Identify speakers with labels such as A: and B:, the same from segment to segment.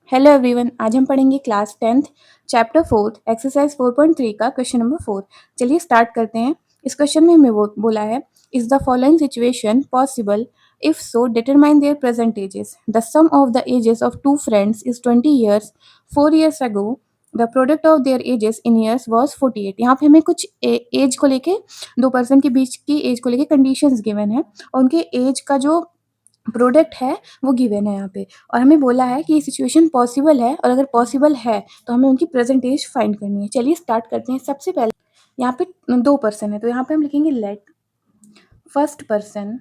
A: Hello everyone, आज हम पढ़ेंगे क्लास 10th चैप्टर 4 एक्सरसाइज 4.3 का क्वेश्चन नंबर 4। चलिए स्टार्ट करते हैं। इस क्वेश्चन में हमें बोला है, is the following situation possible, if so determine their present ages. The sum of the ages of two friends is 20 years. 4 years ago the product of their ages in years was 48। यहाँ पे हमें कुछ as को लेके, दो person के बीच की as को लेके कंडीशंस गिवन है और उनके एज का जो प्रोडक्ट है वो गिवन है यहाँ पे। और हमें बोला है कि ये सिचुएशन पॉसिबल है और अगर पॉसिबल है तो हमें उनकी प्रेजेंट एज फाइंड करनी है। चलिए स्टार्ट करते हैं। सबसे पहले यहाँ पे दो पर्सन है तो यहाँ पे हम लिखेंगे let first person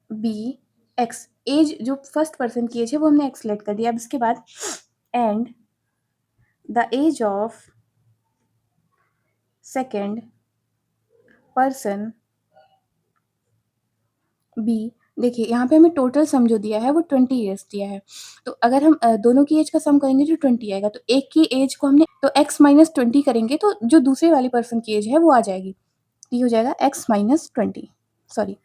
A: be X. Age जो फर्स्ट पर्सन की एज है वो हमने एक्स लेट कर दिया। अब इसके बाद and the age of second person be. देखिए यहाँ पे हमें टोटल सम जो दिया है वो 20 ईयर्स दिया है, तो अगर हम दोनों की एज का सम करेंगे तो 20 आएगा। तो एक की एज को हमने तो x माइनस 20 करेंगे तो जो दूसरे वाली पर्सन की एज है वो आ जाएगी। तो ये हो जाएगा x minus 20, sorry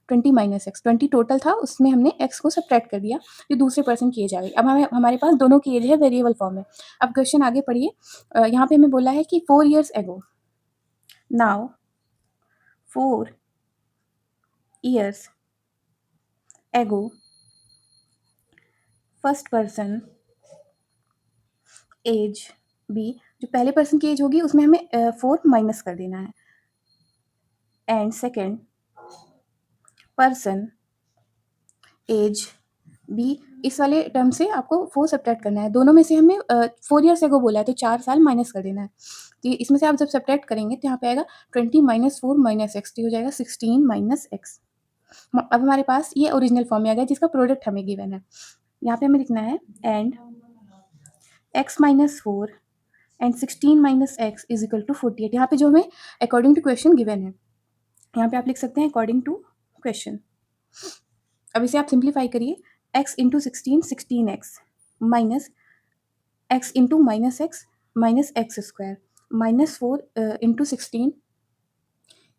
A: 20 minus x. 20 total था, उसमें हमने x को सब्ट्रैक्ट कर दिया, जो दूसरे पर्सन की एज आ गई। अब हमारे पास दोनों की एज है वेरिएबल फॉर्म में। अब क्वेश्चन आगे पढ़िए। यहाँ पे हमें बोला है कि 4 years ago, now 4 years ago first person age be. जो पहले पर्सन की एज होगी उसमें हमें 4 माइनस कर देना है, and second person age be. इस वाले टर्म से आपको 4 सब्ट्रैक्ट करना है। दोनों में से हमें 4 ईयर्स एगो बोला है तो 4 साल माइनस कर देना है। तो इसमें से आप जब सब्ट्रैक्ट करेंगे तो यहाँ पे आएगा 20 माइनस 4 माइनस एक्स, तो हो जाएगा 16 माइनस एक्स। अब हमारे पास ये ओरिजिनल फॉर्म में आ गया जिसका प्रोडक्ट हमें गिवन है। यहाँ पे हमें लिखना है and X minus 4 and 16 minus X is equal to 48। यहाँ पे जो हमें अकॉर्डिंग टू क्वेश्चन गिवन है, यहाँ पे आप लिख सकते हैं अकॉर्डिंग टू क्वेश्चन। अब इसे आप सिंप्लीफाई करिए। x into 16 16x minus x into minus x minus X square minus 4 into 16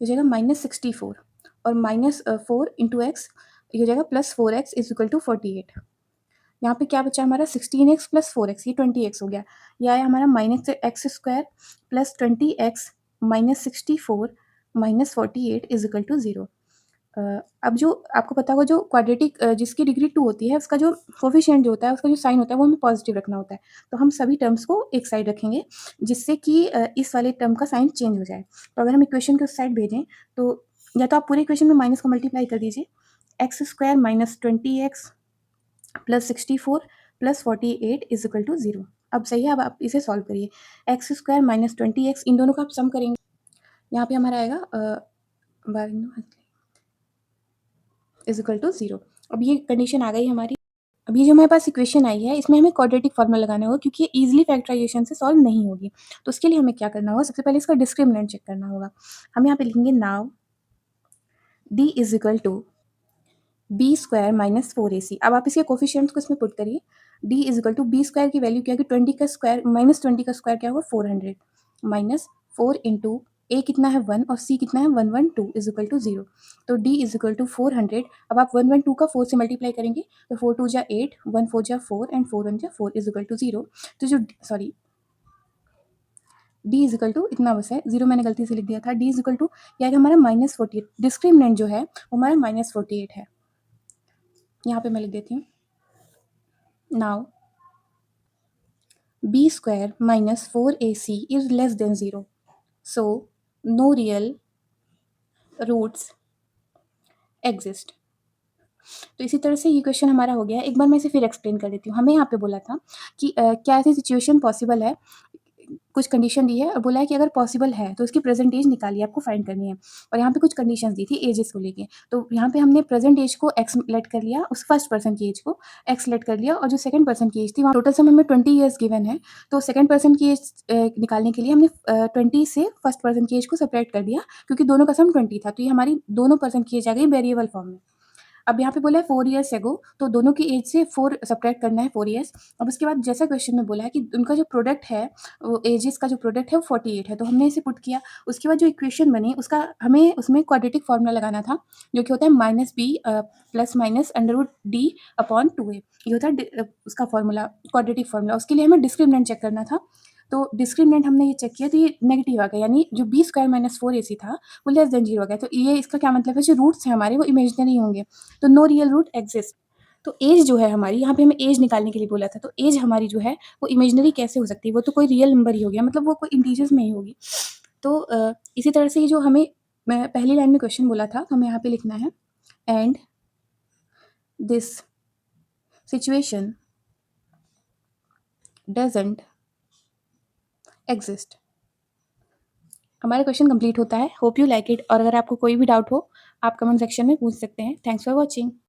A: हो जाएगा माइनस 64 और माइनस 4 इंटू एक्स ये हो जाएगा plus 4x is equal to 48। यहाँ पे क्या बचा हमारा 16x प्लस 4x, ये 20x हो गया। यह आया हमारा minus X square plus 20x minus 64 minus 48 is equal to 0। अब जो आपको पता होगा, जो क्वाड्रेटिक जिसकी डिग्री 2 होती है उसका जो कोफिशिएंट जो होता है, उसका जो साइन होता है वो हमें पॉजिटिव रखना होता है। तो हम सभी टर्म्स को एक साइड रखेंगे जिससे कि इस वाले टर्म का साइन चेंज हो जाए। तो अगर हम इक्वेशन के उस साइड भेजें तो या तो आप पूरे इक्वेशन में माइनस को मल्टीप्लाई कर दीजिए, X square minus 20x plus 64 plus 48 is equal to 0। अब सही है, अब आप इसे सॉल्व करिए। एक्स स्क्वायर माइनस 20x, इन दोनों का आप सम करेंगे, यहाँ पे हमारा आएगा इज इक्वल टू 0। अब ये कंडीशन आ गई हमारी। अब ये जो हमारे पास इक्वेशन आई है इसमें हमें क्वाड्रेटिक फॉर्मूला लगाना होगा क्योंकि ये ईजिली फैक्टराइजेशन से सॉल्व नहीं होगी। तो उसके लिए हमें क्या करना होगा, सबसे पहले इसका डिस्क्रिमिनेंट चेक करना होगा। हम यहाँ पे लिखेंगे now d is equal to B square minus 4ac। अब आप इसके कोफिशिएंट्स को इसमें पुट करिए। d is equal to B square की वैल्यू क्या है कि 20 का स्क्वायर माइनस 20 का स्क्वायर क्या होगा 400 माइनस 4 इंटू ए कितना है 1 और सी कितना है 112 इज इक्वल टू 0। तो d इज इक्वल टू 400। अब आप 112 का 4 से मल्टीप्लाई करेंगे तो 4 2 जा 8, 1 4 जा 4 एंड 4 1 जा 4 इज इक्वल टू 0। तो जो sorry d is equal to इतना बस है, 0 मैंने गलती से लिख दिया था। d इज इक्वल टू क्या है हमारा -48। डिस्क्रिमिनेंट जो है वो हमारा -48 है। यहाँ पे मैं लिख देती हूँ now b square minus 4ac is less than 0. So, no real roots exist. तो इसी तरह से ये क्वेश्चन हमारा हो गया। एक बार मैं इसे फिर एक्सप्लेन कर देती हूँ। हमें यहाँ पे बोला था कि क्या ऐसी सिचुएशन पॉसिबल है, कुछ कंडीशन दी है और बोला है कि अगर पॉसिबल है तो उसकी प्रेजेंट एज निकालिए, आपको फाइंड करनी है। और यहाँ पे कुछ कंडीशंस दी थी एजेस को लेके। तो यहाँ पे हमने प्रेजेंट एज को एक्स लेट कर लिया, उस फर्स्ट पर्सन की एज को एक्स लेट कर लिया, और जो सेकंड पर्सन की एज थी वहाँ टोटल सम हमें 20 ईयर्स गिवन है। तो सेकंड पर्सन की एज निकालने के लिए हमने 20 से फर्स्ट पर्सन की एज को सेपरेट कर दिया क्योंकि दोनों का सम 20 था। तो ये हमारी दोनों पर्सन की एज आ गई वेरिएबल फॉर्म में। अब यहाँ पे बोला है 4 ईयर्स एगो, तो दोनों की एज से 4 सब्ट्रैक्ट करना है 4 ईयर्स। अब उसके बाद जैसा क्वेश्चन में बोला है कि उनका जो प्रोडक्ट है, वो एजेस का जो प्रोडक्ट है वो 48 है, तो हमने इसे पुट किया। उसके बाद जो इक्वेशन बनी उसका हमें उसमें क्वाड्रेटिक फॉर्मूला लगाना था, जो कि होता है -b प्लस माइनस √d/2a। ये होता है उसका फॉर्मूला, क्वाड्रेटिक फॉर्मूला। उसके लिए हमें डिस्क्रिमिनेंट चेक करना था, तो डिस्क्रिमिनेंट हमने ये चेक किया तो ये नेगेटिव आ गया, यानी जो b² - 4ac था वो लेस देन 0 आ गया। तो ये इसका क्या मतलब है, जो रूट्स हैं हमारे वो इमेजिनरी होंगे, तो नो रियल रूट एग्जिस्ट। तो एज जो है हमारी, यहाँ पे हमें एज निकालने के लिए बोला था, तो एज हमारी जो है वो इमेजिनरी कैसे हो सकती है, वो तो कोई रियल नंबर ही हो गया, मतलब वो कोई इंटीजर्स में ही होगी। तो इसी तरह से ये जो हमें मैं पहली लाइन में क्वेश्चन बोला था, तो हमें यहाँ पे लिखना है and this situation doesn't exist. हमारा क्वेश्चन कंप्लीट होता है। होप यू लाइक इट, और अगर आपको कोई भी डाउट हो आप कमेंट सेक्शन में पूछ सकते हैं। Thanks for watching.